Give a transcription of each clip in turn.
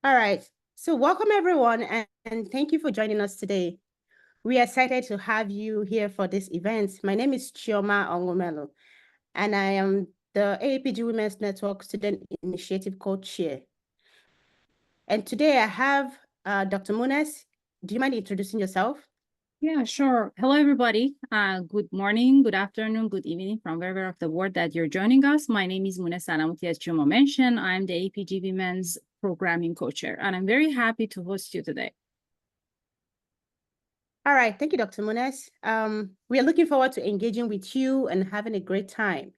All right. So welcome everyone and thank you for joining us today. We are excited to have you here for this event. My name is Chioma Onwumelu, and I am the AAPG Women's Network Student Initiative Co-Chair. And today I have Dr. Munes. Do you mind introducing yourself? Yeah, sure. Hello, everybody. Good morning, good afternoon, good evening from wherever of the world that you're joining us. My name is Alamooti, as Chioma mentioned. I'm the AAPG Women's Programming Co-Chair, and I'm very happy to host you today. All right. Thank you, Dr. Munes. We are looking forward to engaging with you and having a great time.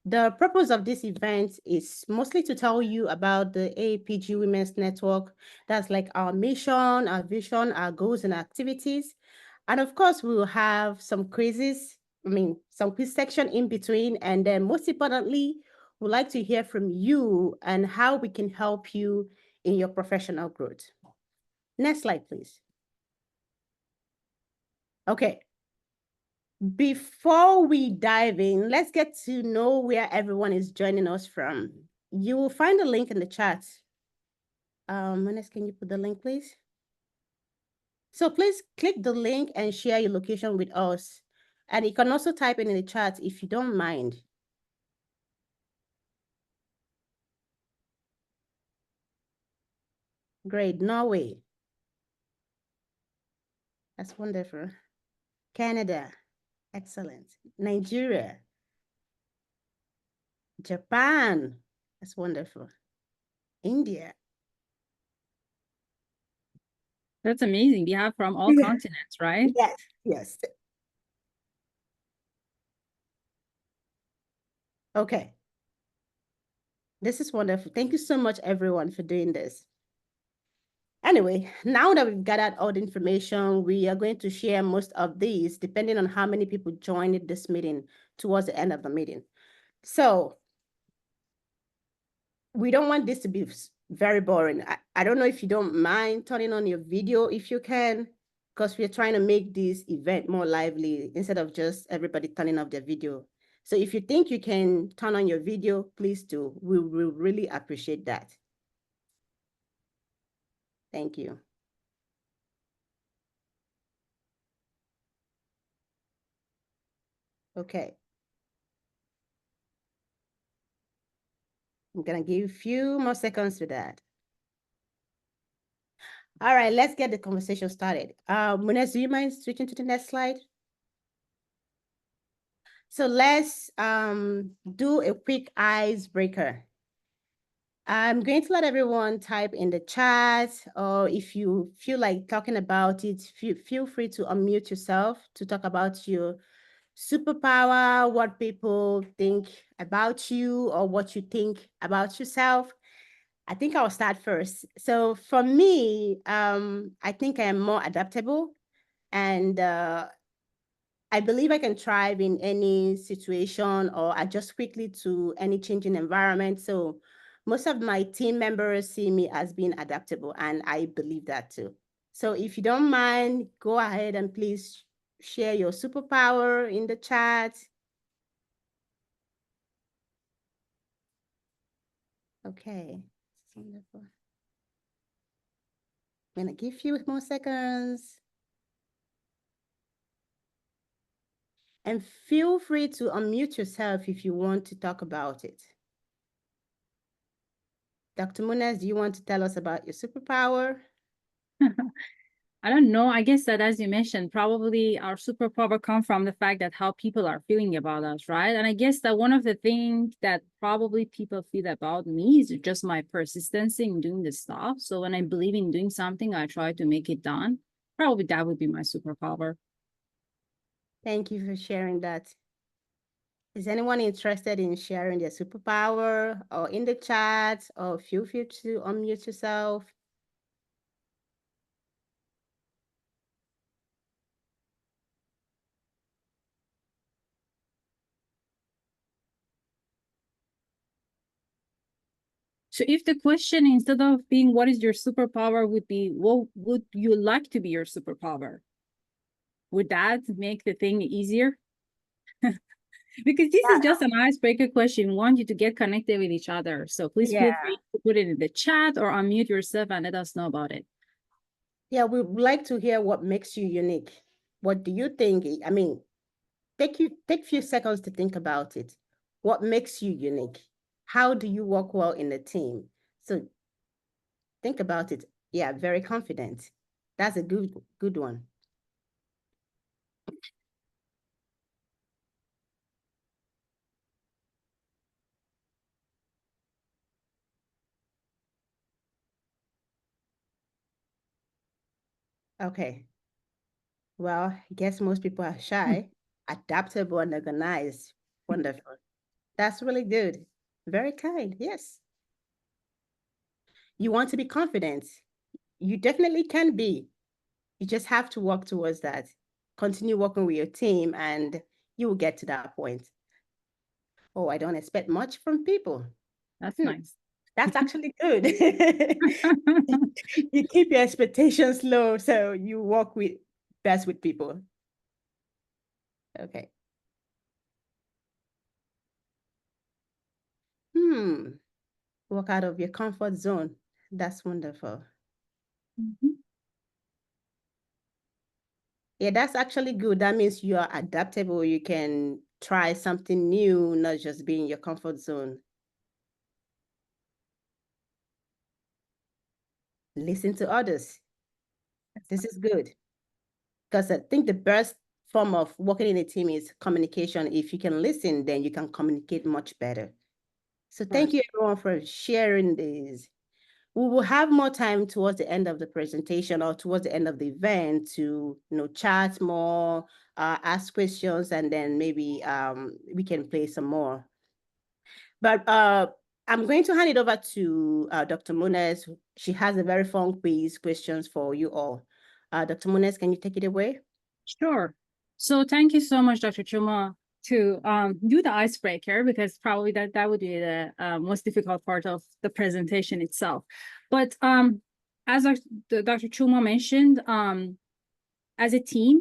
The purpose of this event is mostly to tell you about the AAPG Women's Network. That's like our mission, our vision, our goals and activities. And of course, we will have some quizzes, some quiz section in between. And then most importantly, we'd like to hear from you and how we can help you in your professional growth. Next slide, please. Okay. Before we dive in, let's get to know where everyone is joining us from. You will find the link in the chat. Manes, can you put the link, please? So please click the link and share your location with us. And you can also type it in the chat if you don't mind. Great, Norway. That's wonderful. Canada, excellent. Nigeria. Japan, that's wonderful. India. That's amazing. We have from all continents, right? Yes, yes. Okay. This is wonderful. Thank you so much, everyone, for doing this. Anyway, now that we've gathered all the information, we are going to share most of these depending on how many people joined this meeting towards the end of the meeting. So we don't want this to be very boring. I don't know if you don't mind turning on your video if you can, because we're trying to make this event more lively instead of just everybody turning off their video. So if you think you can turn on your video, please do. We will really appreciate that. Thank you. Okay. I'm gonna give you a few more seconds to that. All right, let's get the conversation started. Munes, do you mind switching to the next slide? So let's do a quick icebreaker. I'm going to let everyone type in the chat, or if you feel like talking about it, feel free to unmute yourself to talk about your superpower, what people think about you, or what you think about yourself. I think I'll start first. So for me, I think I am more adaptable, and I believe I can thrive in any situation or adjust quickly to any changing environment. So most of my team members see me as being adaptable, and I believe that too. So if you don't mind, go ahead and please share your superpower in the chat. Okay, wonderful. I'm gonna give you more seconds. And feel free to unmute yourself if you want to talk about it. Dr. Munes, do you want to tell us about your superpower? I don't know. I guess that, as you mentioned, probably our superpower comes from the fact that how people are feeling about us, right? And I guess that one of the things that probably people feel about me is just my persistency in doing the stuff. So when I believe in doing something, I try to make it done. Probably that would be my superpower. Thank you for sharing that. Is anyone interested in sharing their superpower or in the chat, or feel free to unmute yourself? So if the question instead of being what is your superpower would be what would you like to be your superpower? Would that make the thing easier? Because this is just an icebreaker question. We want you to get connected with each other. So please feel free to put it in the chat or unmute yourself and let us know about it. Yeah, we would like to hear what makes you unique. What do you think? I mean, take a few seconds to think about it. What makes you unique? How do you work well in a team? So think about it. Yeah, very confident. That's a good one. Okay. Well, I guess most people are shy, adaptable, and organized. Wonderful. That's really good. Very kind. Yes. You want to be confident. You definitely can be. You just have to work towards that. Continue working with your team, and you will get to that point. Oh, I don't expect much from people. That's nice. That's actually good. You keep your expectations low, so you work with best with people. Okay. Work out of your comfort zone. That's wonderful. Yeah, that's actually good. That means you are adaptable. You can try something new, not just be in your comfort zone. Listen to others. This is good. Because I think the best form of working in a team is communication. If you can listen, then you can communicate much better. So thank you everyone for sharing this. We will have more time towards the end of the presentation or towards the end of the event to chat more, ask questions, and then maybe we can play some more. But I'm going to hand it over to Dr. Munez. She has a very fun quiz questions for you all. Dr. Munez, can you take it away? Sure. So thank you so much, Dr. Chioma, to do the icebreaker, because probably that would be the most difficult part of the presentation itself. But as Dr. Chioma mentioned, as a team,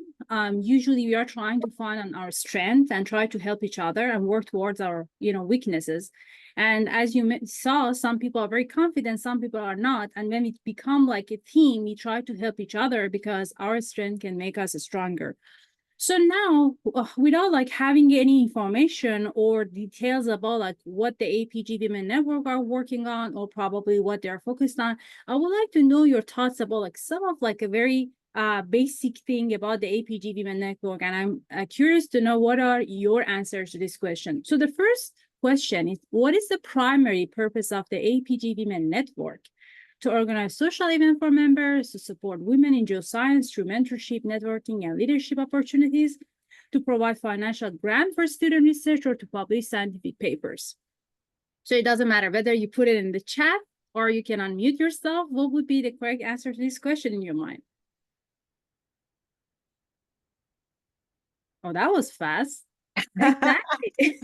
usually we are trying to find our strength and try to help each other and work towards our weaknesses. And as you saw, some people are very confident, some people are not. And when we become like a team, we try to help each other because our strength can make us stronger. So now, without like having any information or details about like what the AAPG Women Network are working on or probably what they're focused on, I would like to know your thoughts about like some of like a very basic thing about the AAPG Women Network. And I'm curious to know what are your answers to this question. So the first question is, what is the primary purpose of the AAPG Women Network? To organize social events for members, to support women in geoscience through mentorship, networking, and leadership opportunities, to provide financial grant for student research, or to publish scientific papers. So it doesn't matter whether you put it in the chat or you can unmute yourself. What would be the correct answer to this question in your mind? Oh, that was fast. Exactly.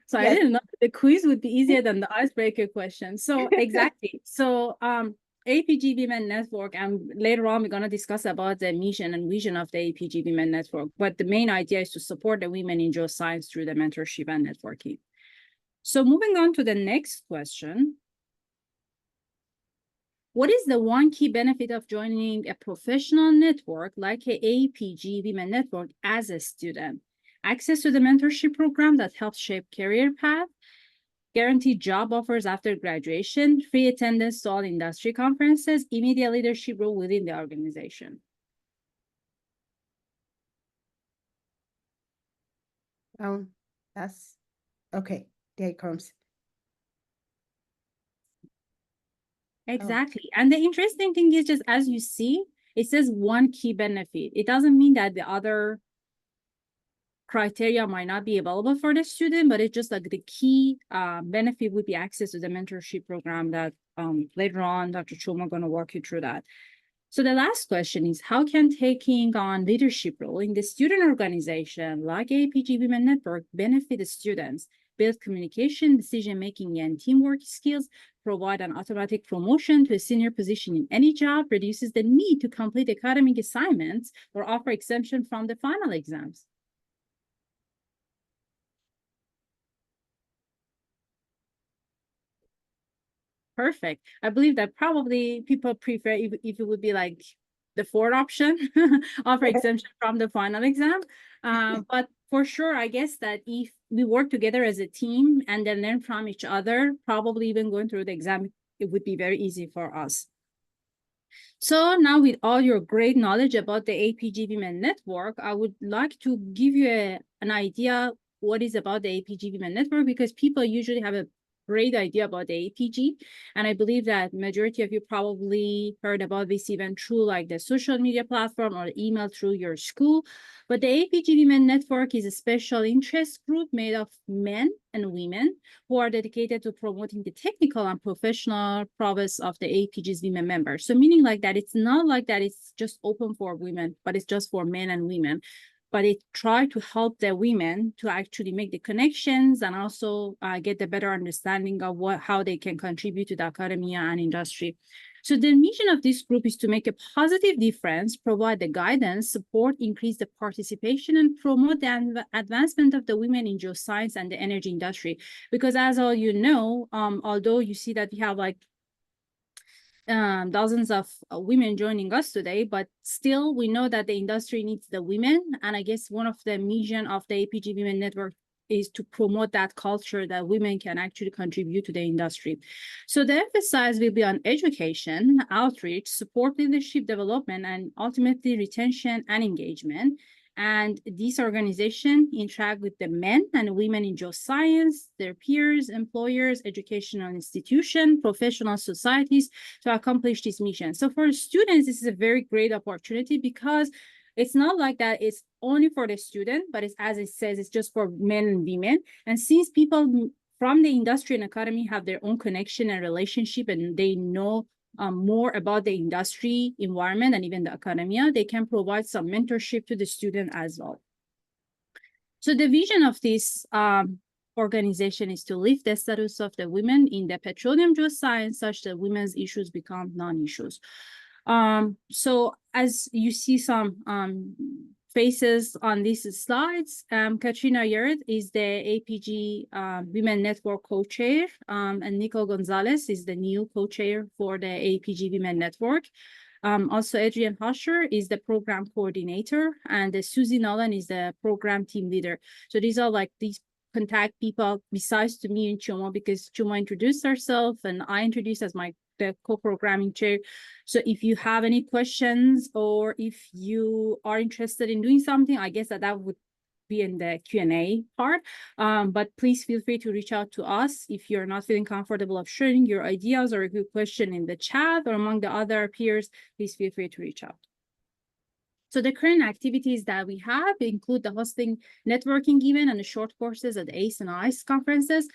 So yes. I didn't know the quiz would be easier than the icebreaker question. So exactly. So AAPG Women Network, and later on we're going to discuss about the mission and vision of the AAPG Women Network. But the main idea is to support the women in geoscience through the mentorship and networking. So moving on to the next question. What is the one key benefit of joining a professional network like a AAPG Women Network as a student? Access to the mentorship program that helps shape career path, guaranteed job offers after graduation, free attendance to all industry conferences, immediate leadership role within the organization. That's okay. There it comes. Exactly. And the interesting thing is, just as you see, it says one key benefit. It doesn't mean that the other criteria might not be available for the student, but it's just like the key benefit would be access to the mentorship program that later on Dr. Chioma going to walk you through that. So the last question is, how can taking on leadership role in the student organization like AAPG Women Network benefit the students, build communication, decision-making, and teamwork skills, provide an automatic promotion to a senior position in any job, reduces the need to complete academic assignments, or offer exemption from the final exams? Perfect. I believe that probably people prefer if it would be like the fourth option, offer exemption from the final exam. But for sure, I guess that if we work together as a team and then learn from each other, probably even going through the exam, it would be very easy for us. So now with all your great knowledge about the AAPG Women Network, I would like to give you an idea what is about the AAPG Women Network, because people usually have a great idea about the AAPG. And I believe that majority of you probably heard about this event through like the social media platform or email through your school. But the AAPG Women Network is a special interest group made of men and women who are dedicated to promoting the technical and professional prowess of the AAPG's women members. So meaning like that, it's not like that it's just open for women, but it's just for men and women. But it try to help the women to actually make the connections and also get the better understanding of how they can contribute to the academia and industry. So the mission of this group is to make a positive difference, provide the guidance, support, increase the participation, and promote the advancement of the women in geoscience and the energy industry. Because as all you know, although you see that we have like dozens of women joining us today, but still we know that the industry needs the women. And I guess one of the mission of the AAPG Women Network is to promote that culture that women can actually contribute to the industry. So the emphasis will be on education, outreach, support leadership development, and ultimately retention and engagement. And these organizations interact with the men and women in geoscience, their peers, employers, educational institutions, professional societies to accomplish this mission. So for students, this is a very great opportunity because it's not like that it's only for the student, but it's, as it says, it's just for men and women. And since people from the industry and academy have their own connection and relationship and they know more about the industry environment and even the academia, they can provide some mentorship to the student as well. So the vision of this organization is to lift the status of the women in the petroleum geoscience such that women's issues become non-issues. So as you see some faces on these slides, Katrina Yerd is the APG Women Network co-chair, and Nico Gonzalez is the new co-chair for the APG Women Network. Also, Adrian Husher is the program coordinator, and Susie Nolan is the program team leader. So these are like these contact people besides to me and Chioma, because Chioma introduced herself and I introduced as the co-programming chair. So if you have any questions or if you are interested in doing something, I guess that would be in the Q&A part. But please feel free to reach out to us if you're not feeling comfortable of sharing your ideas or your question in the chat or among the other peers, please feel free to reach out. So the current activities that we have include the hosting networking event and the short courses at ACE and ICE conferences,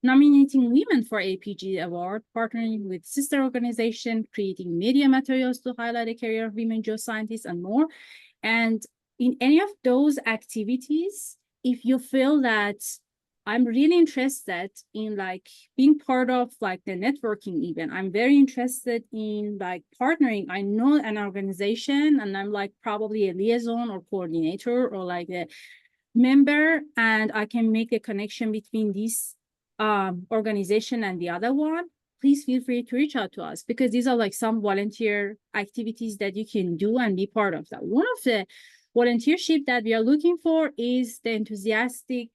nominating women for AAPG award, partnering with sister organization, creating media materials to highlight the career of women geoscientists and more. And in any of those activities, if you feel that I'm really interested in like being part of like the networking event, I'm very interested in like partnering. I know an organization and I'm like probably a liaison or coordinator or like a member, and I can make a connection between this organization and the other one, please feel free to reach out to us, because these are like some volunteer activities that you can do and be part of that. One of the volunteership that we are looking for is the enthusiastic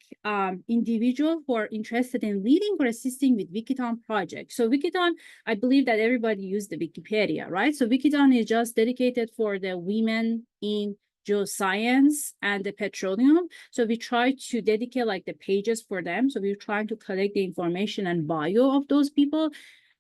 individual who are interested in leading or assisting with Wikiton project. So Wikiton, I believe that everybody used the Wikipedia, right? So Wikiton is just dedicated for the women in geoscience and the petroleum. So we try to dedicate like the pages for them. So we're trying to collect the information and bio of those people.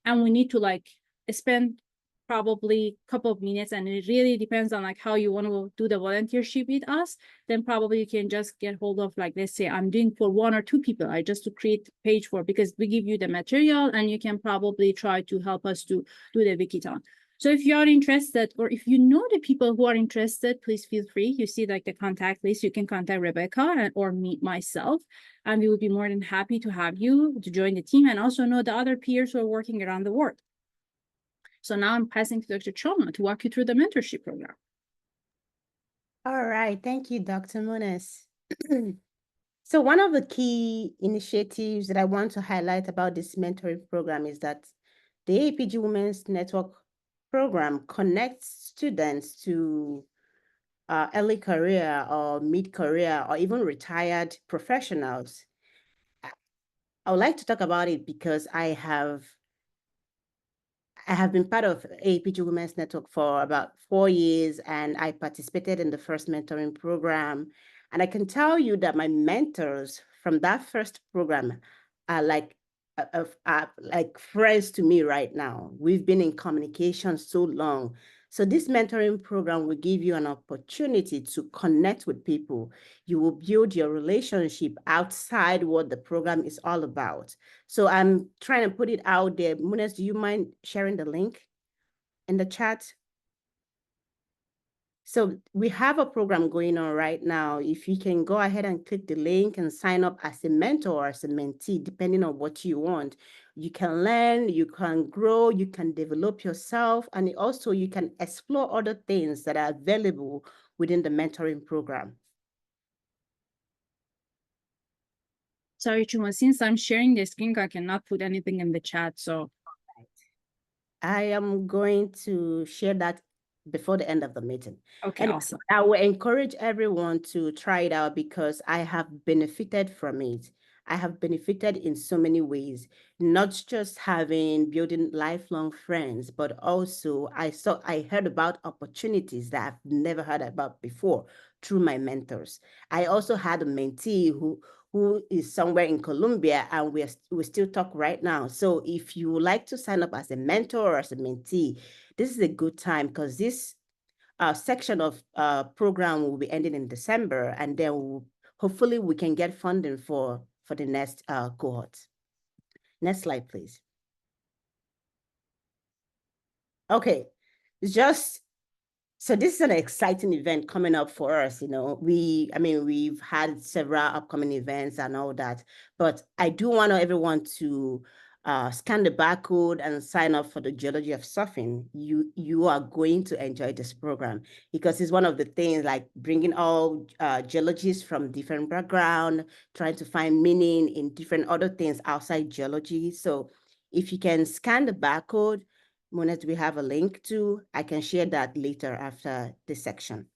And we need to like spend probably a couple of minutes, and it really depends on like how you want to do the volunteership with us. Then probably you can just get hold of like, let's say I'm doing for 1 or 2 people, I just to create a page for, because we give you the material and you can probably try to help us to do the Wikiton. So if you are interested, or if you know the people who are interested, please feel free. You see like the contact list, you can contact Rebecca or meet myself, and we would be more than happy to have you to join the team and also know the other peers who are working around the world. So now I'm passing to Dr. Chioma to walk you through the mentorship program. All right, thank you, Dr. Muniz. So one of the key initiatives that I want to highlight about this mentoring program is that The AAPG Women's Network program connects students to early career or mid-career or even retired professionals. I would like to talk about it because I have been part of AAPG Women's Network for about 4 years, and I participated in the first mentoring program. And I can tell you that my mentors from that first program are like friends to me right now. We've been in communication so long. So this mentoring program will give you an opportunity to connect with people. You will build your relationship outside what the program is all about. So I'm trying to put it out there. Munes, do you mind sharing the link in the chat? So we have a program going on right now. If you can go ahead and click the link and sign up as a mentor or as a mentee, depending on what you want. You can learn, you can grow, you can develop yourself, and also you can explore other things that are available within the mentoring program. Sorry, Chuma, since I'm sharing the screen, I cannot put anything in the chat, so. I am going to share that before the end of the meeting. Okay, And awesome. I will encourage everyone to try it out because I have benefited from it. I have benefited in so many ways, not just building lifelong friends, but also I heard about opportunities that I've never heard about before through my mentors. I also had a mentee who is somewhere in Colombia, and we still talk right now. So if you would like to sign up as a mentor or as a mentee, this is a good time because this section of program will be ending in December, and then hopefully we can get funding for the next cohort. Next slide, please. Okay, so this is an exciting event coming up for us. We've had several upcoming events and all that, but I do want everyone to scan the barcode and sign up for the Geology of Surfing. You are going to enjoy this program because it's one of the things like bringing all geologists from different background, trying to find meaning in different other things outside geology. So if you can scan the barcode, Monet, we have a link to. I can share that later after this section.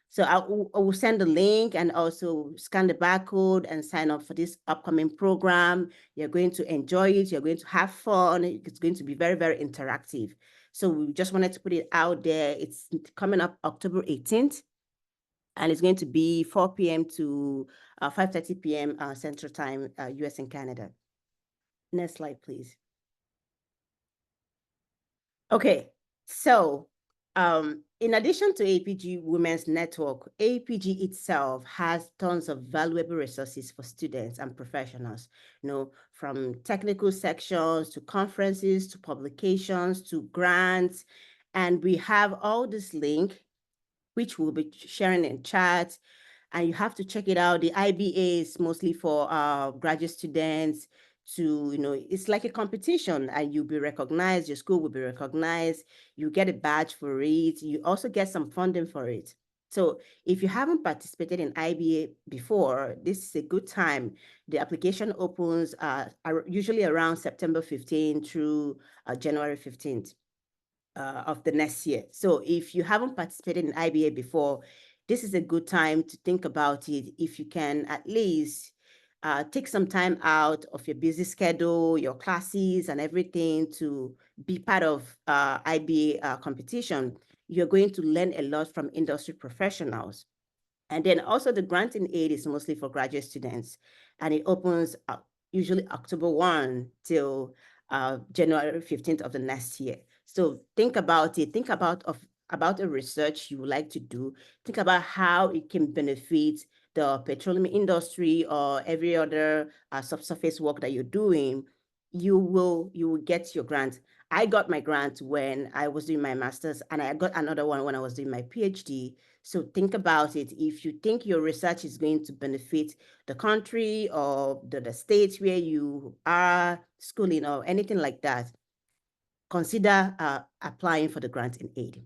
So I will send the link and also scan the barcode and sign up for this upcoming program. You're going to enjoy it. You're going to have fun. It's going to be very, very interactive. So we just wanted to put it out there. It's coming up October 18th, and it's going to be 4 p.m. to 5:30 p.m. Central Time, US and Canada. Next slide, please. Okay, so in addition to AAPG Women's Network, AAPG itself has tons of valuable resources for students and professionals, from technical sections to conferences to publications to grants. And we have all this link, which we'll be sharing in chat, and you have to check it out. The IBA is mostly for graduate students it's like a competition, and you'll be recognized, your school will be recognized, you get a badge for it, you also get some funding for it. So if you haven't participated in IBA before, this is a good time. The application opens usually around September 15th through January 15th. Of the next year. So if you haven't participated in IBA before, this is a good time to think about it. If you can at least take some time out of your busy schedule, your classes and everything to be part of IBA competition, you're going to learn a lot from industry professionals. And then also the granting aid is mostly for graduate students, and it opens usually October 1 till January 15th of the next year. So think about it. Think about a research you would like to do. Think about how it can benefit the petroleum industry or every other subsurface work that you're doing. You will get your grant. I got my grant when I was doing my master's, and I got another one when I was doing my PhD. So think about it. If you think your research is going to benefit the country or the state where you are schooling or anything like that, consider applying for the grant in aid.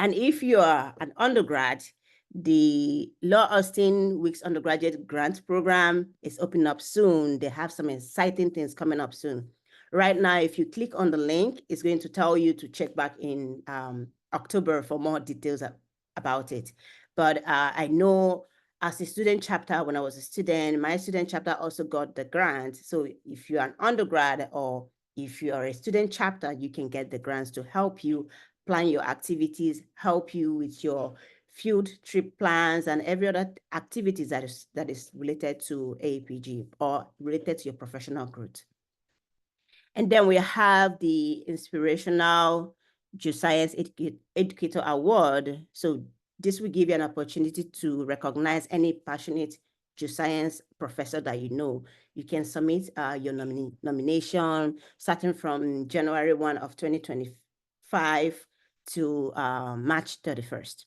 And if you are an undergrad, the Law Austin Weeks Undergraduate Grant Program is opening up soon. They have some exciting things coming up soon. Right now, if you click on the link, it's going to tell you to check back in October for more details about it. But I know as a student chapter, when I was a student, my student chapter also got the grant. So if you're an undergrad or if you are a student chapter, you can get the grants to help you plan your activities, help you with your field trip plans and every other activities that is related to AAPG or related to your professional growth. And then we have the Inspirational Geoscience Educator Award. So this will give you an opportunity to recognize any passionate geoscience professor that you know. You can submit your nomination starting from January 1 of 2025 to March 31st.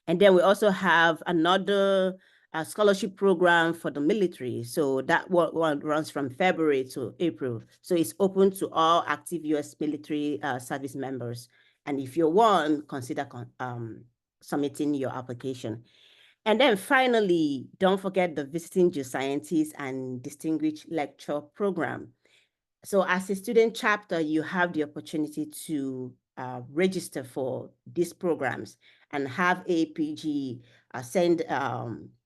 And then we also have another scholarship program for the military. So that one runs from February to April. So it's open to all active U.S. military service members. And if you're one, consider submitting your application. And then finally, don't forget the Visiting Geoscientists and Distinguished Lecture Program. So as a student chapter, you have the opportunity to register for these programs and have AAPG send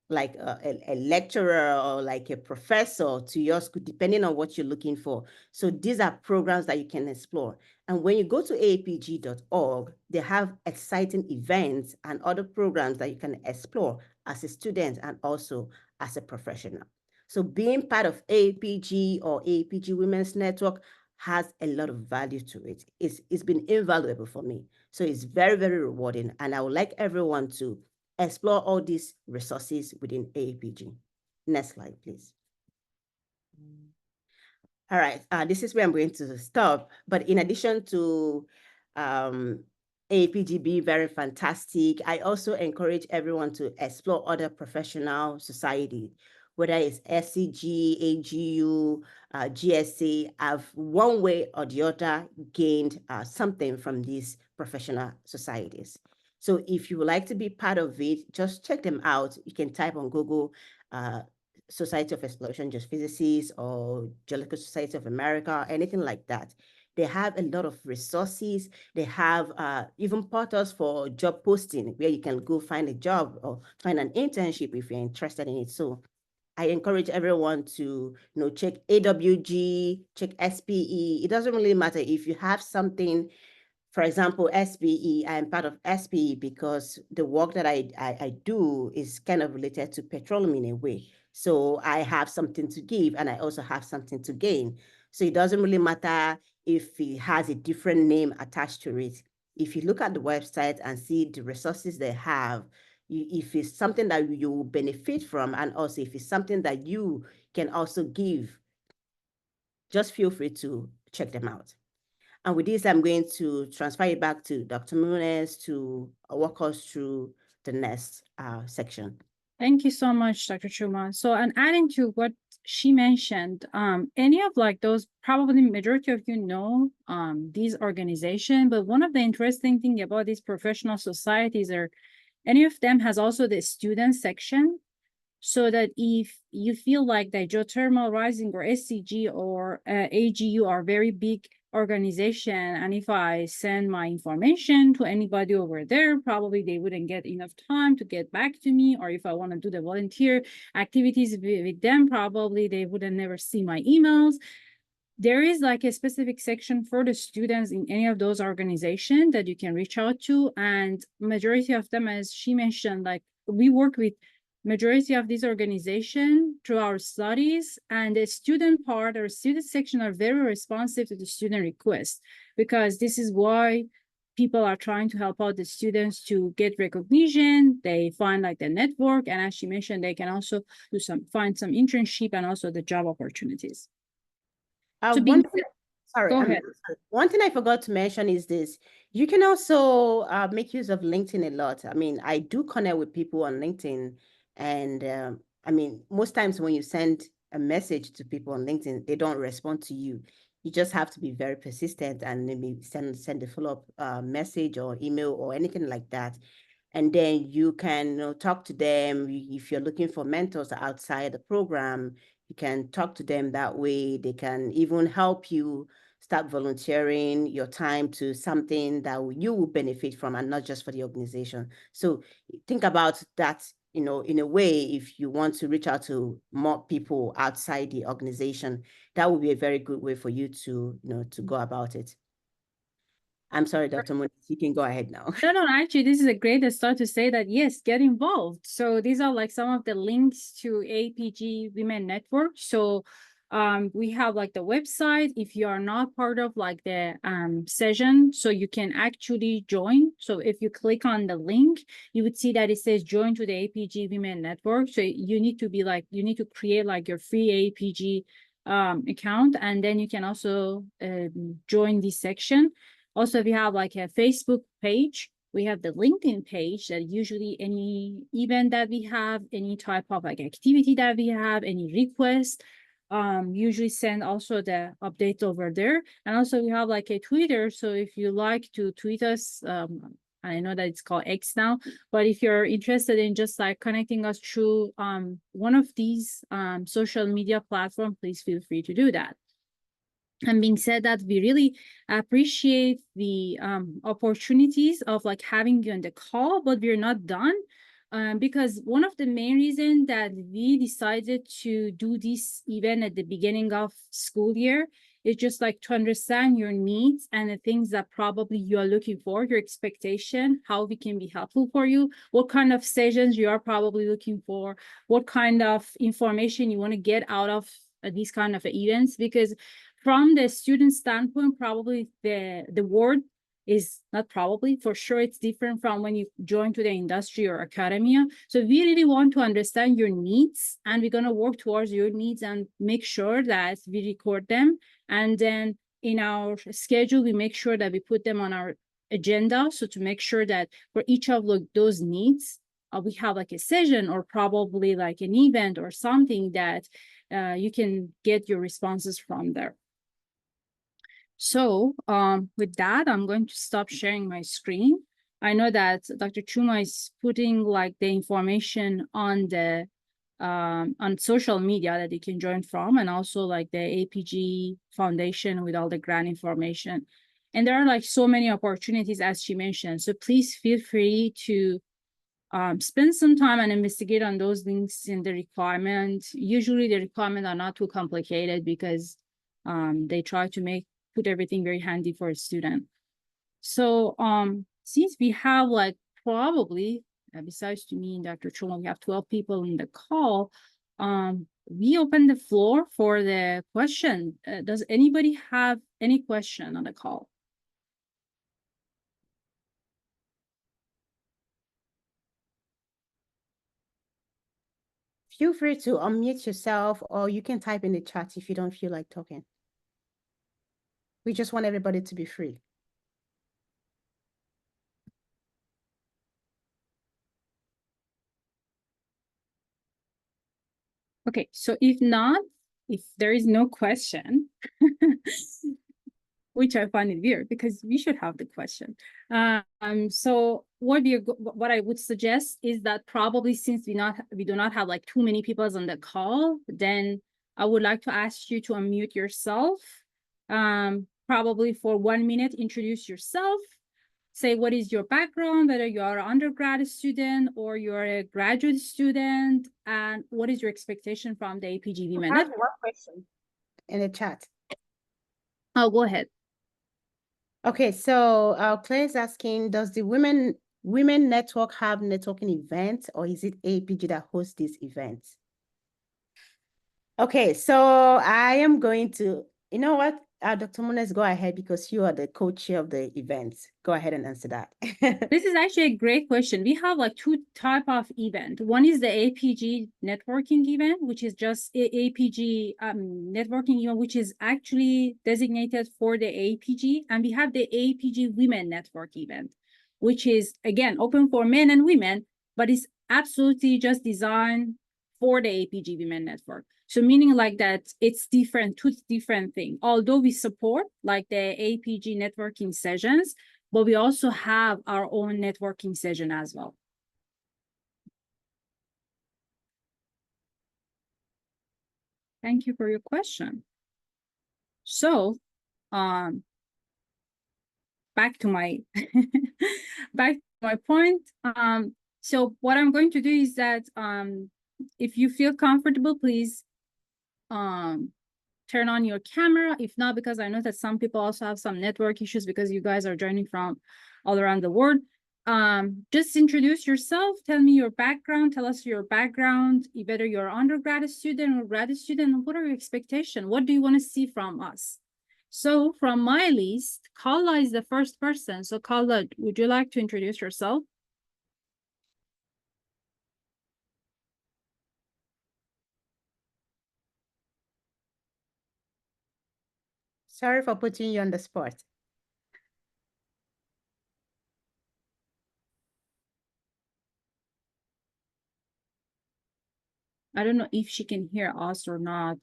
like a lecturer or like a professor to your school, depending on what you're looking for. So these are programs that you can explore. And when you go to aapg.org, they have exciting events and other programs that you can explore as a student and also as a professional. So being part of AAPG or AAPG Women's Network has a lot of value to it. It's been invaluable for me. So it's very, very rewarding. And I would like everyone to explore all these resources within AAPG. Next slide, please. All right, this is where I'm going to stop. But in addition to AAPG being very fantastic, I also encourage everyone to explore other professional society, whether it's SCG, AGU, GSA. I've one way or the other gained something from these professional societies. So if you would like to be part of it, just check them out. You can type on Google Society of Exploration Geophysicists or Geological Society of America, anything like that. They have a lot of resources. They have even portals for job posting where you can go find a job or find an internship if you're interested in it. So I encourage everyone to check AWG, check SPE. It doesn't really matter if you have something. For example, SPE, I'm part of SPE because the work that I do is kind of related to petroleum in a way. So I have something to give and I also have something to gain. So it doesn't really matter if it has a different name attached to it. If you look at the website and see the resources they have, if it's something that you benefit from, and also if it's something that you can also give, just feel free to check them out. And with this, I'm going to transfer it back to Dr. Muniz to walk us through the next section. Thank you so much, Dr. Chioma. So, and adding to what she mentioned, any of like those, probably majority of you know these organizations, but one of the interesting thing about these professional societies are any of them has also the student section, so that if you feel like the Geothermal Rising or SCG or AGU are very big organization, and if I send my information to anybody over there, probably they wouldn't get enough time to get back to me, or if I want to do the volunteer activities with them, probably they wouldn't never see my emails. There is like a specific section for the students in any of those organizations that you can reach out to, and majority of them, as she mentioned, like we work with majority of these organizations through our studies, and the student part or student section are very responsive to the student requests, because this is why people are trying to help out the students to get recognition. They find like the network, and as she mentioned, they can also do find some internship and also the job opportunities. One thing I forgot to mention is this. You can also make use of LinkedIn a lot. I mean, I do connect with people on LinkedIn, and I mean, most times when you send a message to people on LinkedIn, they don't respond to you. You just have to be very persistent and maybe send a follow-up message or email or anything like that. And then you can talk to them. If you're looking for mentors outside the program, You can talk to them that way. They can even help you start volunteering your time to something that you will benefit from and not just for the organization. So think about that, in a way, if you want to reach out to more people outside the organization, that would be a very good way for you to, to go about it. I'm sorry, Dr. Moniz, you can go ahead now. No, actually, this is a great start to say that, yes, get involved. So these are like some of the links to AAPG Women Network. So we have like the website. If you are not part of like the session, so you can actually join. So if you click on the link, you would see that it says join to the AAPG Women Network. So you need to create like your free AAPG account, and then you can also join this section. Also, if you have like a Facebook page, we have the LinkedIn page that usually any event that we have, any type of like activity that we have, any request, usually send also the updates over there. And also we have like a Twitter. So if you like to tweet us, I know that it's called X now, but if you're interested in just like connecting us through one of these social media platforms, please feel free to do that. And being said that, we really appreciate the opportunities of like having you on the call, but we're not done. Because one of the main reasons that we decided to do this event at the beginning of school year is just like to understand your needs and the things that probably you are looking for, your expectation, how we can be helpful for you, what kind of sessions you are probably looking for, what kind of information you want to get out of these kind of events. Because from the student standpoint, probably the word is not probably, for sure, it's different from when you join to the industry or academia. So we really want to understand your needs, and we're going to work towards your needs and make sure that we record them. And then in our schedule, we make sure that we put them on our agenda. So to make sure that for each of those needs, we have like a session or probably like an event or something that you can get your responses from there. So with that, I'm going to stop sharing my screen. I know that Dr. Chioma is putting like the information on the on social media that you can join from, and also like the AAPG Foundation with all the grant information. And there are like so many opportunities, as she mentioned. So please feel free to spend some time and investigate on those links in the requirement. Usually the requirements are not too complicated because they try to put everything very handy for a student. So since we have like probably, besides to me and Dr. Chioma, we have 12 people in the call, we open the floor for the question. Does anybody have any question on the call? Feel free to unmute yourself, or you can type in the chat if you don't feel like talking. We just want everybody to be free. Okay, so if there is no question, which I find it weird because we should have the question. So what I would suggest is that probably since we do not have like too many people on the call, then I would like to ask you to unmute yourself. Probably for 1 minute, introduce yourself. Say what is your background, whether you are an undergrad student or you're a graduate student, and what is your expectation from the AAPG Women. I have one question in the chat. Oh, go ahead. Okay, so Claire is asking, does the Women Network have networking events, or is it AAPG that hosts these events? Okay, so I am going to, you know what, Dr. Moniz, go ahead because you are the co-chair of the events. Go ahead and answer that. This is actually a great question. We have like two type of event. One is the AAPG networking event, which is just AAPG networking event, which is actually designated for the AAPG. And we have the AAPG Women Network event, which is again open for men and women, but it's absolutely just designed for the AAPG Women Network. So meaning like that it's different, two different things. Although we support like the AAPG networking sessions, but we also have our own networking session as well. Thank you for your question. So, back to my back to my point. So what I'm going to do is that if you feel comfortable, please turn on your camera. If not, because I know that some people also have some network issues because you guys are joining from all around the world. Just introduce yourself, tell me your background, tell us your background, whether you're an undergrad student or grad student, and what are your expectations? What do you want to see from us? So from my list, Kala is the first person. So Kala, would you like to introduce yourself? Sorry for putting you on the spot. I don't know if she can hear us or not.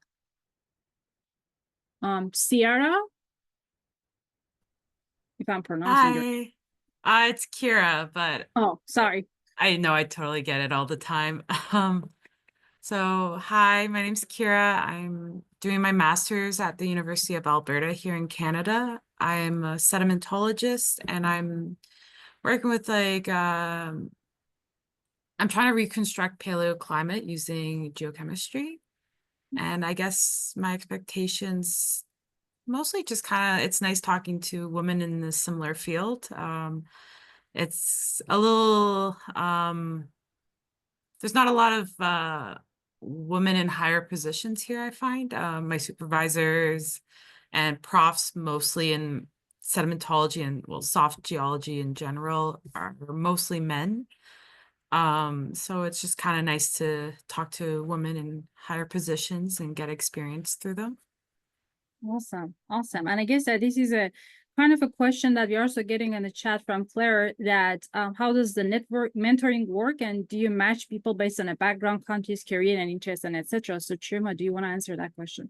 Sierra, if I'm pronouncing your. Hi, it's Kira, but Oh, sorry. I know I totally get it all the time. So hi, my name's Kira. I'm doing my master's at the University of Alberta here in Canada. I'm a sedimentologist and I'm working with I'm trying to reconstruct paleoclimate using geochemistry. And I guess my expectations mostly just kind of, it's nice talking to women in a similar field. It's a little, there's not a lot of women in higher positions here, I find. My supervisors and profs mostly in sedimentology and, well, soft geology in general are mostly men. So it's just kind of nice to talk to women in higher positions and get experience through them. Awesome. Awesome. And I guess that this is a kind of a question that we're also getting in the chat from Claire that how does the network mentoring work and do you match people based on a background, countries, career and interest and etc. So Chioma, do you want to answer that question?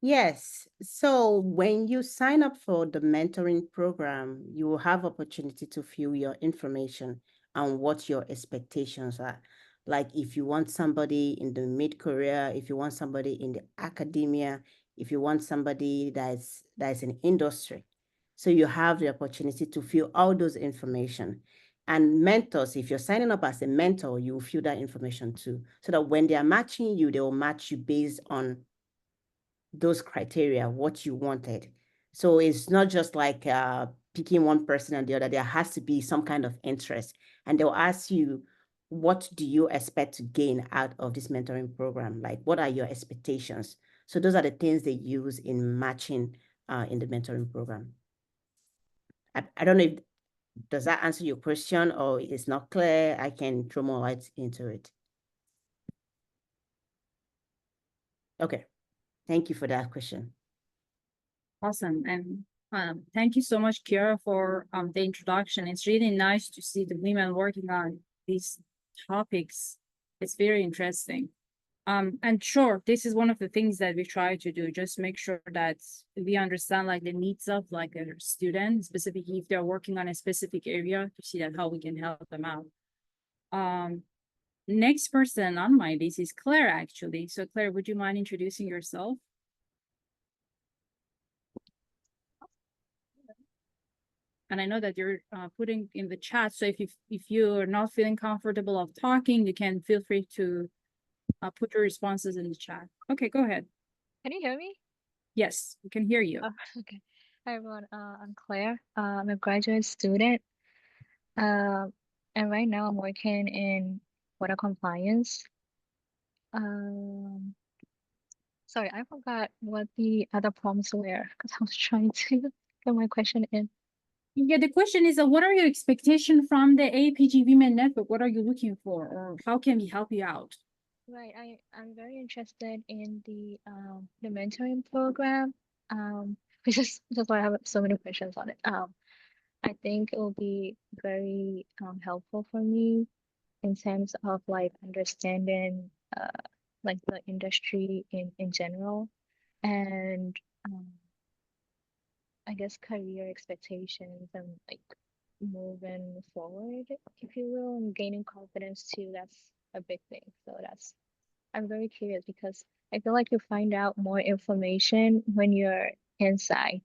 Yes. So when you sign up for the mentoring program, you will have opportunity to fill your information and what your expectations are. Like if you want somebody in the mid-career, if you want somebody in the academia, if you want somebody that's in industry. So you have the opportunity to fill all those information. And mentors, if you're signing up as a mentor, you will fill that information too. So that when they are matching you, they will match you based on those criteria, what you wanted. So it's not just like picking one person and the other. There has to be some kind of interest. And they'll ask you, what do you expect to gain out of this mentoring program? Like, what are your expectations? So those are the things they use in matching in the mentoring program. I don't know if, does that answer your question or it's not clear? I can throw more light into it. Okay, thank you for that question. Awesome. And thank you so much, Kira, for the introduction. It's really nice to see the women working on these topics. It's very interesting. And sure, this is one of the things that we try to do, just make sure that we understand like the needs of like a student, specifically if they're working on a specific area to see that how we can help them out. Next person on my list is Claire, actually. So Claire, would you mind introducing yourself? And I know that you're putting in the chat. So if you're not feeling comfortable of talking, you can feel free to put your responses in the chat. Okay, go ahead. Can you hear me? Yes, we can hear you. Oh, okay. Hi everyone. I'm Claire. I'm a graduate student. And right now I'm working in water compliance. Sorry, I forgot what the other prompts were because I was trying to get my question in. Yeah, the question is, what are your expectations from the AAPG Women Network? What are you looking for, or how can we help you out? Right, I'm very interested in the mentoring program. Which is why I have so many questions on it. I think it will be very helpful for me in terms of like understanding like the industry in general and I guess career expectations and like moving forward, if you will, and gaining confidence too. That's a big thing. So I'm very curious because I feel like you find out more information when you're inside.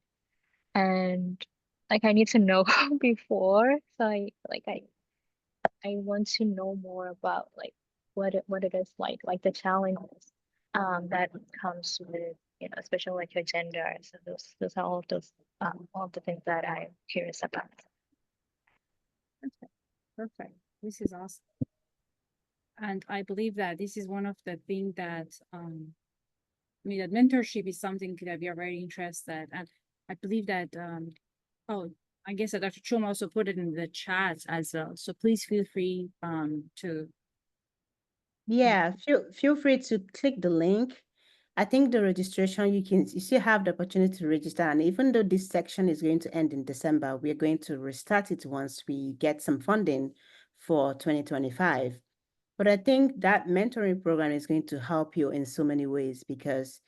And like I need to know before. So I want to know more about like what it is like the challenges that comes with, you know, especially like your gender. So those are all the things that I'm curious about. Okay, perfect. This is awesome. And I believe that this is one of the things that, I mean, that mentorship is something that we are very interested. And I believe that, oh, I guess that Dr. Chioma also put it in the chat as well. So please feel free to. Yeah, feel free to click the link. I think the registration, you still have the opportunity to register. And even though this section is going to end in December, we are going to restart it once we get some funding for 2025. But I think that mentoring program is going to help you in so many ways because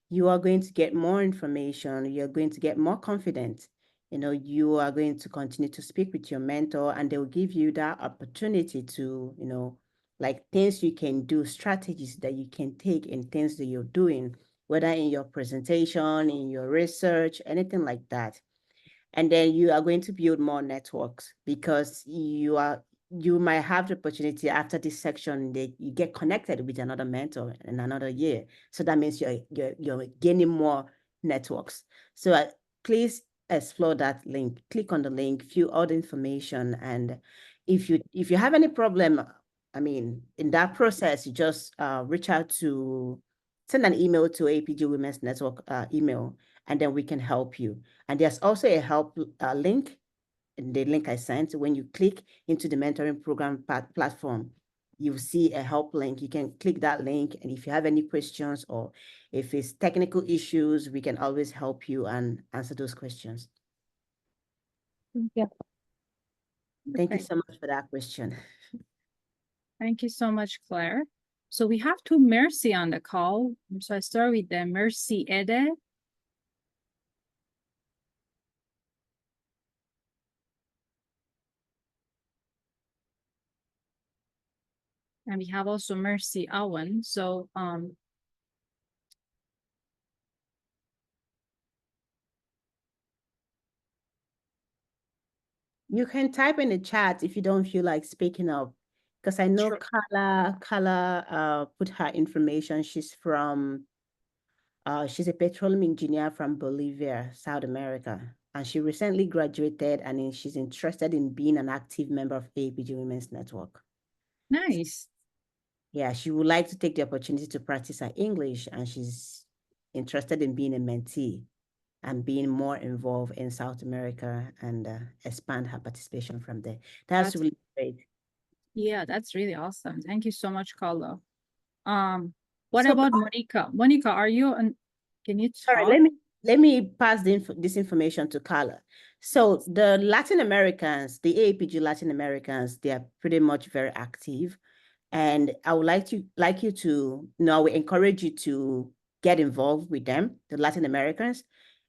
you are going to get more information, you're going to get more confident. You know, you are going to continue to speak with your mentor and they'll give you that opportunity to, you know, like things you can do, strategies that you can take in things that you're doing, whether in your presentation, in your research, anything like that. And then you are going to build more networks because you might have the opportunity after this section that you get connected with another mentor in another year. So that means you're gaining more networks. So please explore that link. Click on the link, fill all the information, and if you have any problem, I mean, in that process, you just reach out to send an email to AAPG Women's Network email, and then we can help you. And there's also a help link in the link I sent. When you click into the mentoring program platform, you'll see a help link. You can click that link. And if you have any questions or if it's technical issues, we can always help you and answer those questions. Yeah. Thank you Perfect. so much for that question. Thank you so much, Claire. So we have two Mercy on the call. So I start with the Mercy Ede. And we have also Mercy Awan. So you can type in the chat if you don't feel like speaking up, because I know sure. Carla put her information. She's a petroleum engineer from Bolivia, South America, and she recently graduated and she's interested in being an active member of AAPG Women's Network. Nice. Yeah, she would like to take the opportunity to practice her English, and she's interested in being a mentee and being more involved in South America and expand her participation from there. That's really great. Yeah, that's really awesome. Thank you so much, Carla. What about Monica? Monica, are you on? Can you talk? All right, let me pass this information to Carla. So the Latin Americans, the AAPG Latin Americans, they are pretty much very active. And I would like you to know, we encourage you to get involved with them, the Latin Americans.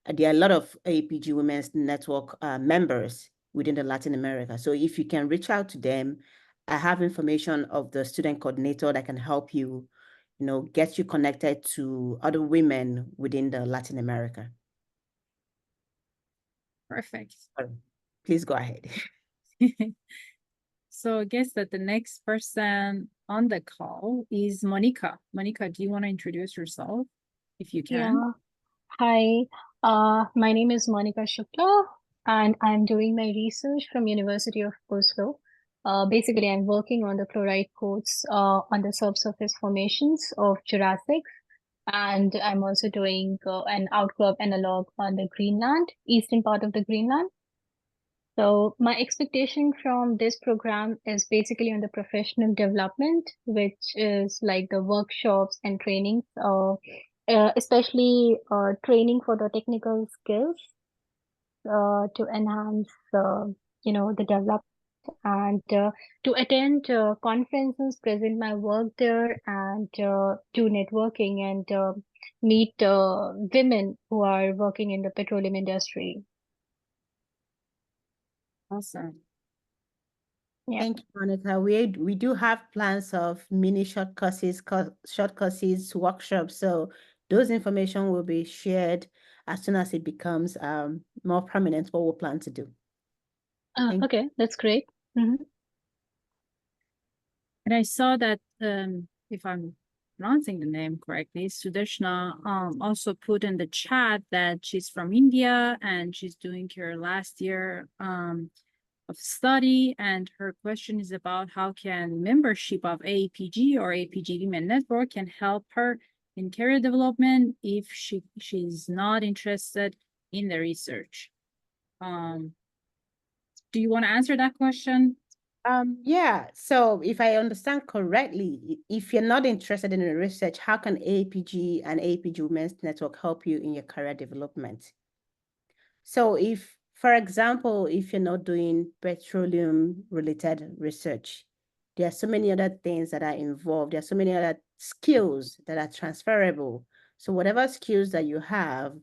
There are a lot of AAPG Women's Network members within the Latin America. So if you can reach out to them, I have information of the student coordinator that can help you, you know, get you connected to other women within the Latin America. Perfect. Please go ahead. So I guess that the next person on the call is Monica. Monica, do you want to introduce yourself if you can? Yeah. Hi. My name is Monica Shukla, and I'm doing my research from University of Oslo. Basically, I'm working on the chloride coats on the subsurface formations of Jurassic, and I'm also doing an outcrop analog on the Greenland, eastern part of the Greenland. So my expectation from this program is basically on the professional development, which is like the workshops and trainings, especially training for the technical skills to enhance, the development, and to attend conferences, present my work there, and do networking and meet women who are working in the petroleum industry. Awesome. Yeah. Thank you, Monica. We do have plans of mini short courses, workshops. So those information will be shared as soon as it becomes more prominent what we plan to do. Thank Okay, that's great. Mm-hmm. And I saw that, if I'm pronouncing the name correctly, Sudeshna also put in the chat that she's from India and she's doing her last year of study. And her question is about how can membership of AAPG or AAPG Women Network can help her in career development if she's not interested in the research. Do you want to answer that question? Yeah, so if I understand correctly, if you're not interested in the research, how can AAPG and AAPG Women's Network help you in your career development? So if, for example, if you're not doing petroleum related research, there are so many other things that are involved. There are so many other skills that are transferable. So whatever skills that you have,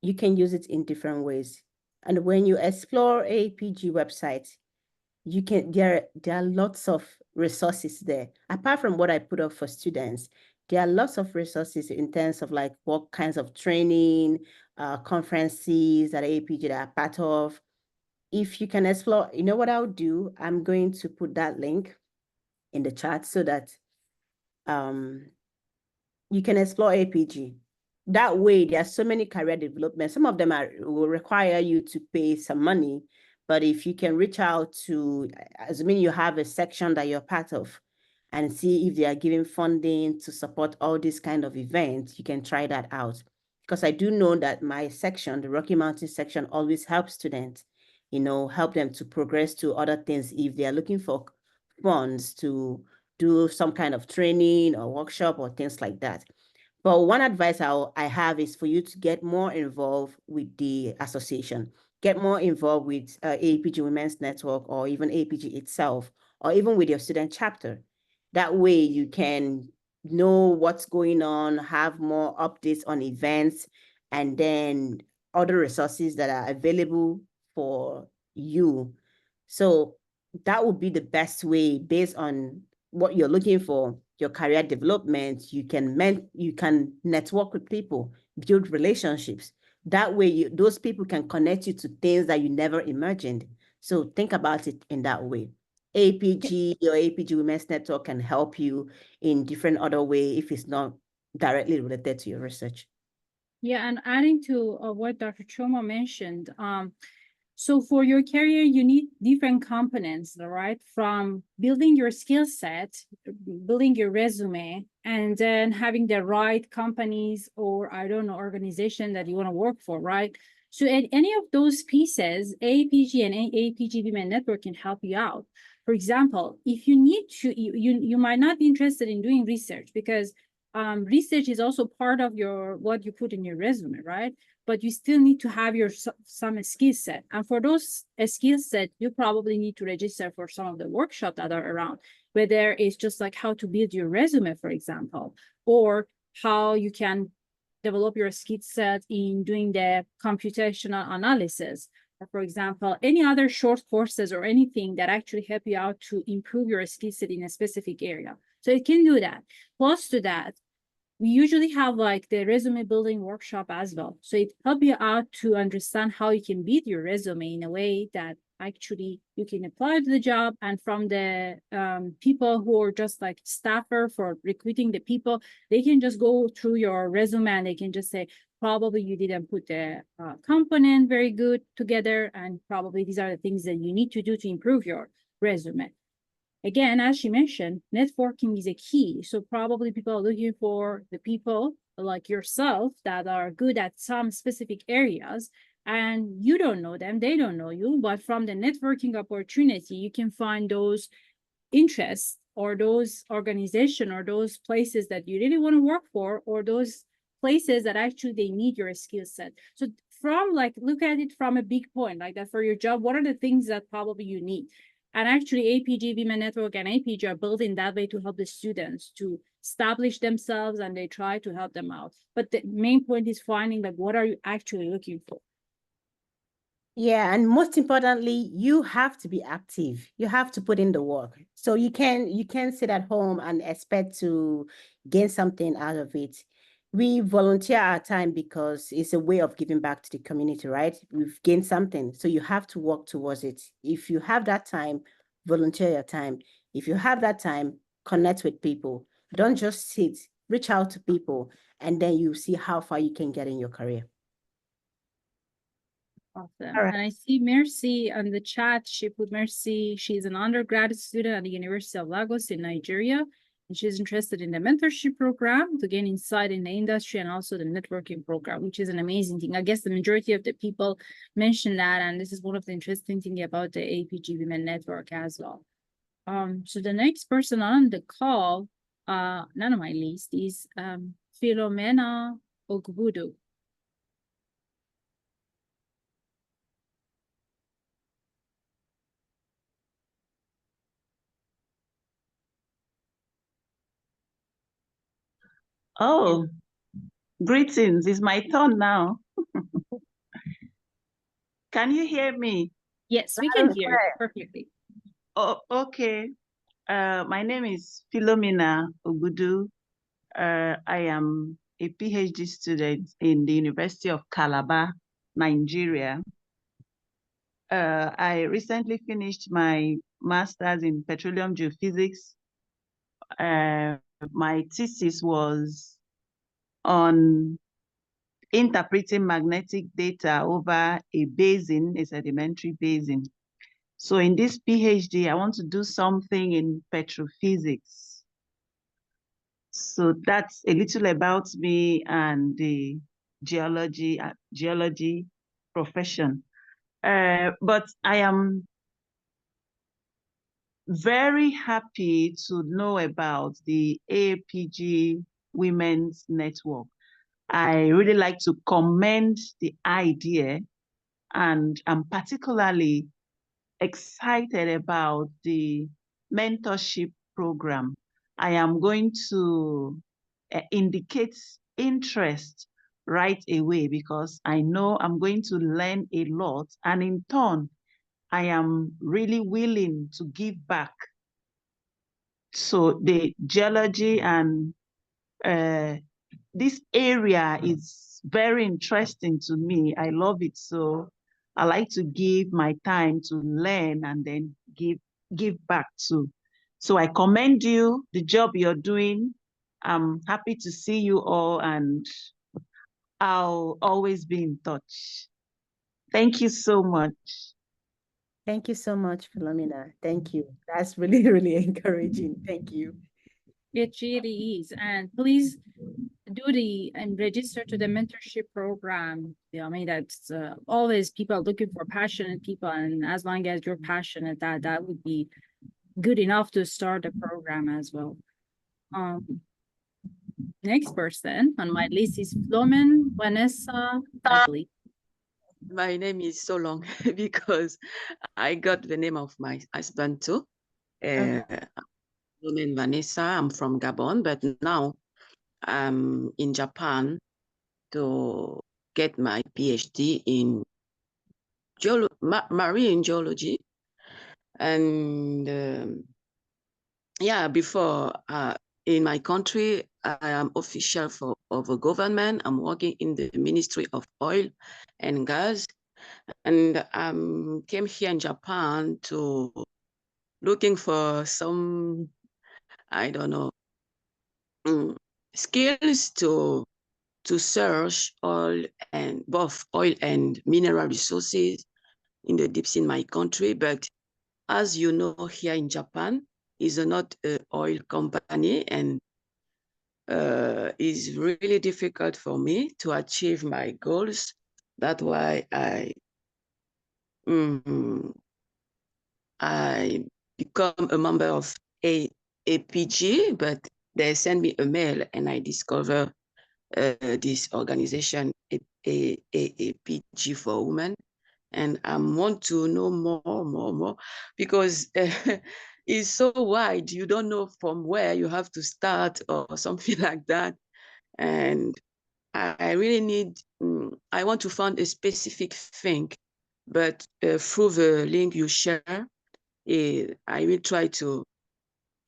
you can use it in different ways. And when you explore AAPG website, you can, there are lots of resources there. Apart from what I put up for students, there are lots of resources in terms of like what kinds of training, conferences that AAPG that are part of. If you can explore, you know what I'll do? I'm going to put that link in the chat so that you can explore AAPG. That way, there are so many career development. Some of them will require you to pay some money, but if you can reach out to, assuming you have a section that you're part of, and see if they are giving funding to support all these kind of events, you can try that out. Because I do know that my section, the Rocky Mountain section, always helps students, help them to progress to other things if they are looking for funds to do some kind of training or workshop or things like that. But one advice I have is for you to get more involved with the association, get more involved with AAPG Women's Network or even AAPG itself, or even with your student chapter. That way you can know what's going on, have more updates on events, and then other resources that are available for you. So that would be the best way based on what you're looking for, your career development. You can network with people, build relationships. That way, those people can connect you to things that you never imagined. So think about it in that way. AAPG or AAPG Women's Network can help you in different other way if it's not directly related to your research. Yeah, and adding to what Dr. Chioma mentioned, so for your career, you need different components, right? From building your skill set, building your resume, and then having the right companies or, I don't know, organization that you want to work for, right? So at any of those pieces, AAPG and AAPG Women Network can help you out. For example, if you need to, you might not be interested in doing research because research is also part of what you put in your resume, right? But you still need to have some skill set. And for those skill set, you probably need to register for some of the workshops that are around, whether it's just like how to build your resume, for example, or how you can develop your skill set in doing the computational analysis, or for example, any other short courses or anything that actually help you out to improve your skill set in a specific area. So it can do that. Plus to that, we usually have like the resume building workshop as well. So it helps you out to understand how you can build your resume in a way that actually you can apply to the job. And from the people who are just like staffer for recruiting the people, they can just go through your resume and they can just say, probably you didn't put the component very good together. And probably these are the things that you need to do to improve your resume. Again, as she mentioned, networking is a key. So probably people are looking for the people like yourself that are good at some specific areas, and you don't know them, they don't know you, but from the networking opportunity, you can find those interests or those organizations or those places that you really want to work for, or those places that actually they need your skill set. So from like, look at it from a big point like that for your job, what are the things that probably you need? And actually AAPG Women Network and AAPG are built in that way to help the students to establish themselves, and they try to help them out. But the main point is finding like, what are you actually looking for? Yeah, and most importantly, you have to be active. You have to put in the work. So you can sit at home and expect to gain something out of it. We volunteer our time because it's a way of giving back to the community, right? We've gained something. So you have to work towards it. If you have that time, volunteer your time. If you have that time, connect with people. Don't just sit, reach out to people, and then you see how far you can get in your career. Awesome. All right. And I see Mercy on the chat. She put Mercy, she's an undergraduate student at the University of Lagos in Nigeria. And she's interested in the mentorship program to gain insight in the industry and also the networking program, which is an amazing thing. I guess the majority of the people mentioned that, and this is one of the interesting things about the AAPG Women Network as well. So the next person on the call, none of my list, is Philomena Ogbudu. Oh, greetings. It's my turn now. Can you hear me? Yes, we can hear you perfectly. Oh, okay. My name is Philomena Ogudu. I am a PhD student in the University of Calabar, Nigeria. I recently finished my master's in petroleum geophysics. My thesis was on interpreting magnetic data over a basin, a sedimentary basin. So in this PhD, I want to do something in petrophysics. So that's a little about me and the geology profession. But I am very happy to know about the AAPG Women's Network. I really like to commend the idea, and I'm particularly excited about the mentorship program. I am going to indicate interest right away because I know I'm going to learn a lot, and in turn, I am really willing to give back. So the geology and this area is very interesting to me. I love it. So I like to give my time to learn and then give back too. So I commend you, the job you're doing. I'm happy to see you all, and I'll always be in touch. Thank you so much. Thank you so much, Philomena. Thank you. That's really, really encouraging. Thank you. It really is. And please do and register to the mentorship program. I mean, that's always people looking for passionate people. And as long as you're passionate, that would be good enough to start the program as well. Next person on my list is Flomen Vanessa Dudley. My name is so long because I got the name of my husband too. Flomen Vanessa, I'm from Gabon, but now I'm in Japan to get my PhD in marine geology. And yeah, before in my country, I am official of a government. I'm working in the Ministry of Oil and Gas. And came here in Japan to looking for some, I don't know, skills to search both oil and mineral resources in the deep sea in my country. But as you know, here in Japan is not an oil company, and it's really difficult for me to achieve my goals. That's why I become a member of AAPG, but they send me a mail and I discover this organization, AAPG for Women. And I want to know more, because it's so wide. You don't know from where you have to start or something like that. And I really need, I want to find a specific thing but through the link you share, I will try to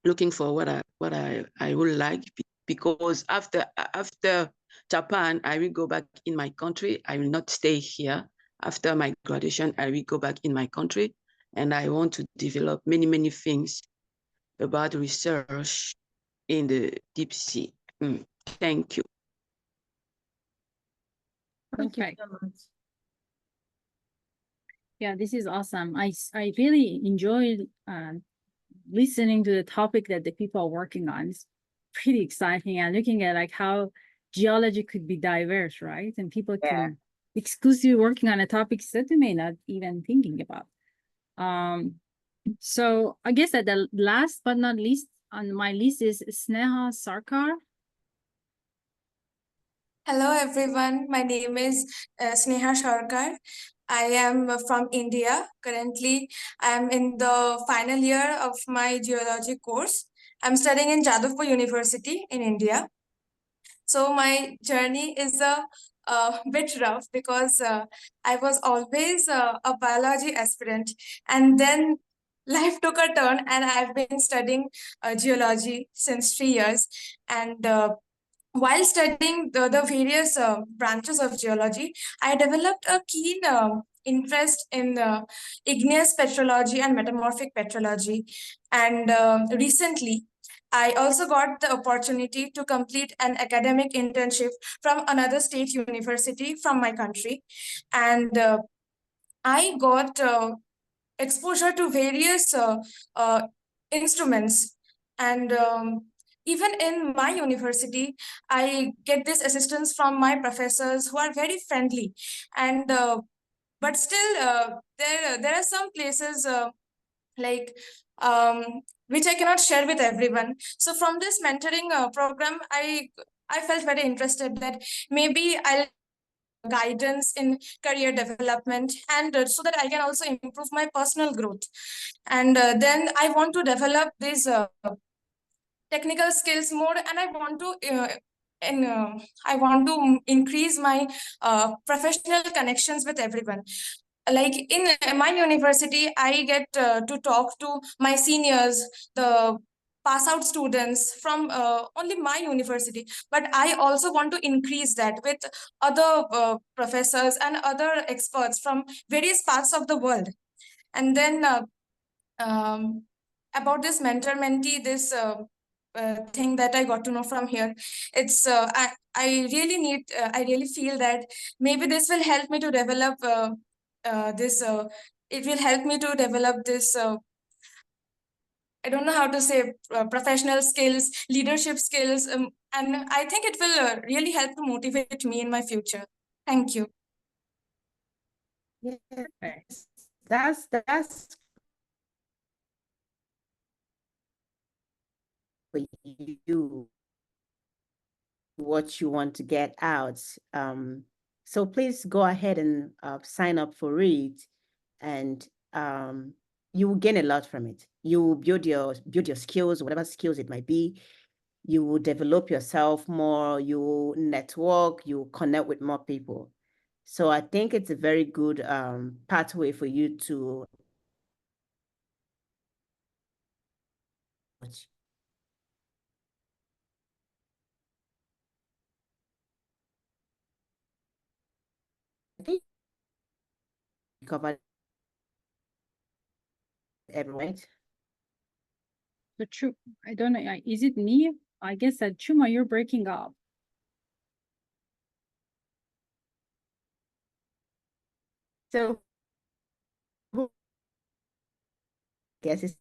looking for what I would like, because after Japan, I will go back in my country. I will not stay here. After my graduation, I will go back in my country, and I want to develop many things about research in the deep sea. Thank you. Thank you Perfect. so much. Yeah, this is awesome. I really enjoyed listening to the topic that the people are working on. It's pretty exciting, and looking at like how geology could be diverse, right? And people Yeah. can exclusively working on a topic that they may not even thinking about. So I guess that the last but not least on my list is Sneha Sarkar. Hello everyone, my name is Sneha Sarkar. I am from India. Currently, I am in the final year of my geology course. I'm studying in Jadavpur University in India. So my journey is a bit rough because I was always a biology aspirant, and then life took a turn, and I've been studying geology since 3 years. And while studying the various branches of geology, I developed a keen interest in igneous petrology and metamorphic petrology. And recently, I also got the opportunity to complete an academic internship from another state university from my country. And I got exposure to various instruments. And even in my university, I get this assistance from my professors who are very friendly. And but still, there are some places like which I cannot share with everyone. So from this mentoring program, I felt very interested that maybe I'll guidance in career development, and so that I can also improve my personal growth. And then I want to develop these technical skills more, and I want to increase my professional connections with everyone. Like in my university, I get to talk to my seniors, the pass out students from only my university, but I also want to increase that with other professors and other experts from various parts of the world. And then um, about this mentor mentee, this thing that I got to know from here, it's I really need I really feel that maybe this will help me to develop this it will help me to develop this I don't know how to say professional skills, leadership skills, and I think it will really help to motivate me in my future. Thank you. Yes, that's for you what you want to get out. So please go ahead and sign up for it, and you will gain a lot from it. You will build your skills, whatever skills it might be. You will develop yourself more. You will network. You will connect with more people. So I think it's a very good pathway for you to. I think we covered everyone. So true. I don't know. Is it me? I guess that Chuma, you're breaking up. So who guess it's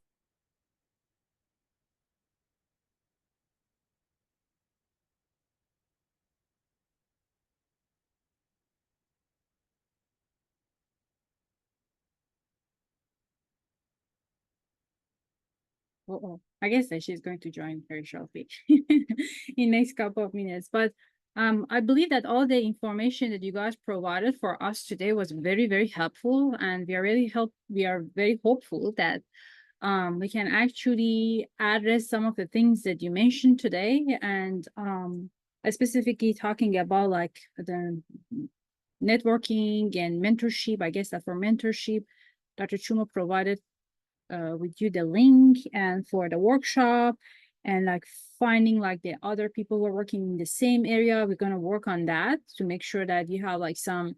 Uh-oh. I guess that she's going to join very shortly in next couple of minutes. But I believe that all the information that you guys provided for us today was very, very helpful, and we are very hopeful that we can actually address some of the things that you mentioned today, and specifically talking about like the networking and mentorship. I guess that for mentorship, Dr. Chioma provided with you the link, and for the workshop and like finding like the other people who are working in the same area, we're going to work on that to make sure that you have like some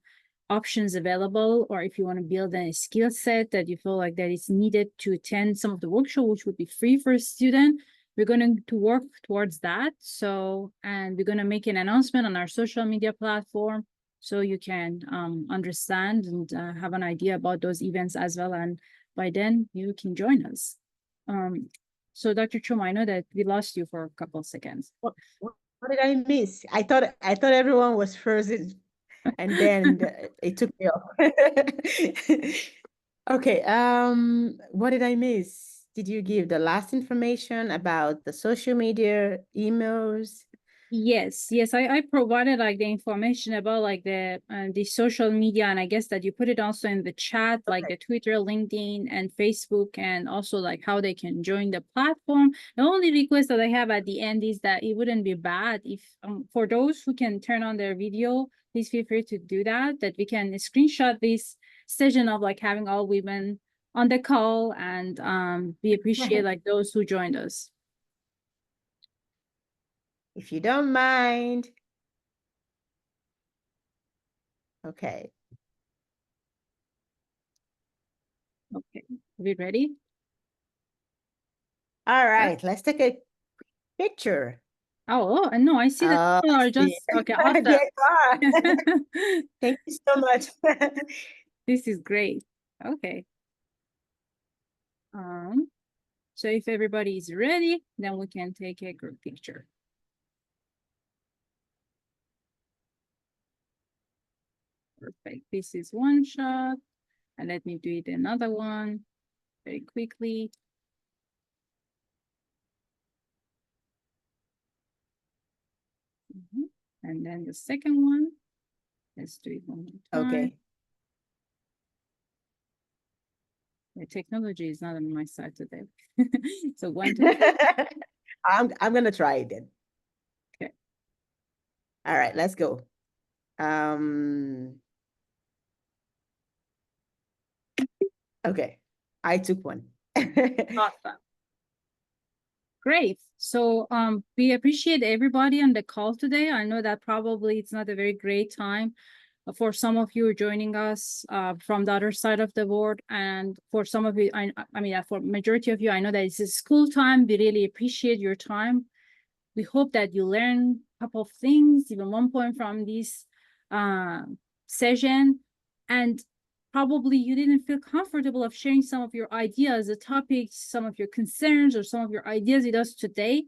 options available, or if you want to build a skill set that you feel like that is needed to attend some of the workshop, which would be free for a student, we're going to work towards that. So, and we're going to make an announcement on our social media platform so you can understand and have an idea about those events as well. And by then you can join us. So Dr. Chioma, I know that we lost you for a couple of seconds. What did I miss? I thought everyone was frozen, and then it took me off. Okay. What did I miss? Did you give the last information about the social media, emails? Yes, I provided like the information about like the social media, and I guess that you put it also in the chat, like the Twitter, LinkedIn, and Facebook, and also like how they can join the platform. The only request that I have at the end is that it wouldn't be bad if for those who can turn on their video, please feel free to do that, that we can screenshot this session of like having all women on the call, and we appreciate like those who joined us. If you don't mind. Okay. Okay, are we ready? All right, let's take a picture. Oh, no, I see that people are just okay. Awesome. Thank you so much. This is great. Okay. So if everybody is ready, then we can take a group picture. Perfect. This is one shot, and let me do it another one very quickly. And then the second one. Let's do it one more time. Okay. The technology is not on my side today. So 1, 2, 3. I'm gonna try it then. Okay. All right, let's go. Okay, I took one. Awesome. Great. So we appreciate everybody on the call today. I know that probably it's not a very great time for some of you joining us from the other side of the world, and for some of you, I mean, for majority of you, I know that it's school time. We really appreciate your time. We hope that you learn a couple of things, even 1 point from this session, and probably you didn't feel comfortable of sharing some of your ideas, the topics, some of your concerns, or some of your ideas with us today.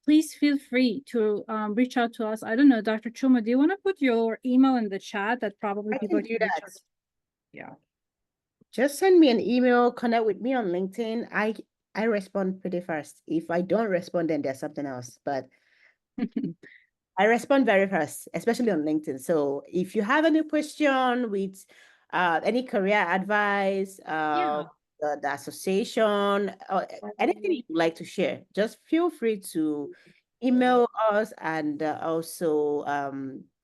Please feel free to reach out to us. I don't know, Dr. Chioma, do you want to put your email in the chat that probably I people can do reach that. out? Yeah. Just send me an email, connect with me on LinkedIn. I respond pretty fast. If I don't respond, then there's something else. But I respond very fast, especially on LinkedIn. So if you have any question with any career advice, the association, or anything you'd like to share, just feel free to email us, and also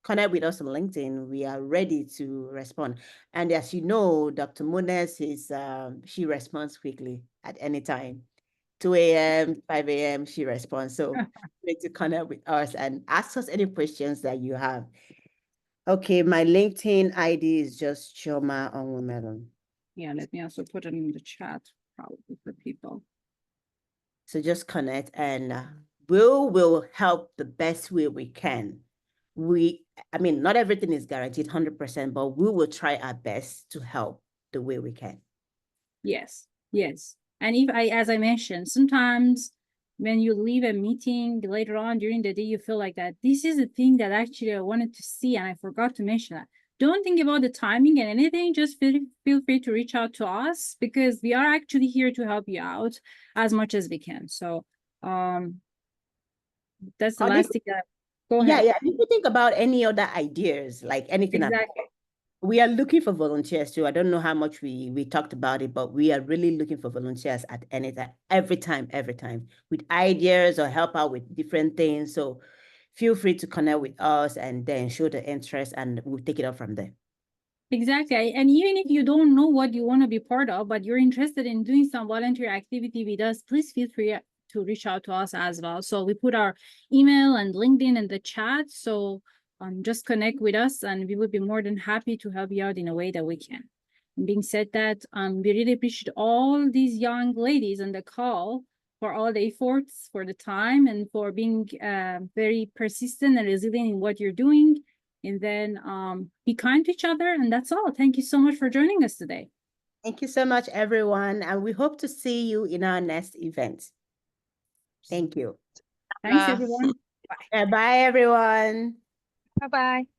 connect with us on LinkedIn. We are ready to respond. And as you know, Dr. Munes is she responds quickly at any time. 2 a.m., 5 a.m., she responds. So need to connect with us and ask us any questions that you have. Okay, my LinkedIn ID is just Chioma Onwumelu. Yeah, let me also put it in the chat probably for people. So just connect, and we'll help the best way we can. I mean, not everything is guaranteed 100%, but we will try our best to help the way we can. Yes, yes. And as I mentioned, sometimes when you leave a meeting later on during the day, you feel like that this is a thing that actually I wanted to see and I forgot to mention that. Don't think about the timing and anything. Just feel free to reach out to us, because we are actually here to help you out as much as we can. So that's the last thing that. Go ahead. Yeah. If you think about any other ideas, like anything at all, we are looking for volunteers too. I don't know how much we talked about it, but we are really looking for volunteers at any time, every time, with ideas or help out with different things. So feel free to connect with us and then show the interest, and we'll take it up from there. Exactly. And even if you don't know what you want to be part of, but you're interested in doing some volunteer activity with us, please feel free to reach out to us as well. So we put our email and LinkedIn in the chat. So just connect with us and we would be more than happy to help you out in a way that we can. And being said that, we really appreciate all these young ladies on the call for all the efforts, for the time, and for being very persistent and resilient in what you're doing. And then be kind to each other. And that's all. Thank you so much for joining us today. Thank you so much, everyone. And we hope to see you in our next event. Thank you. Thanks, everyone. Bye, everyone. Bye-bye.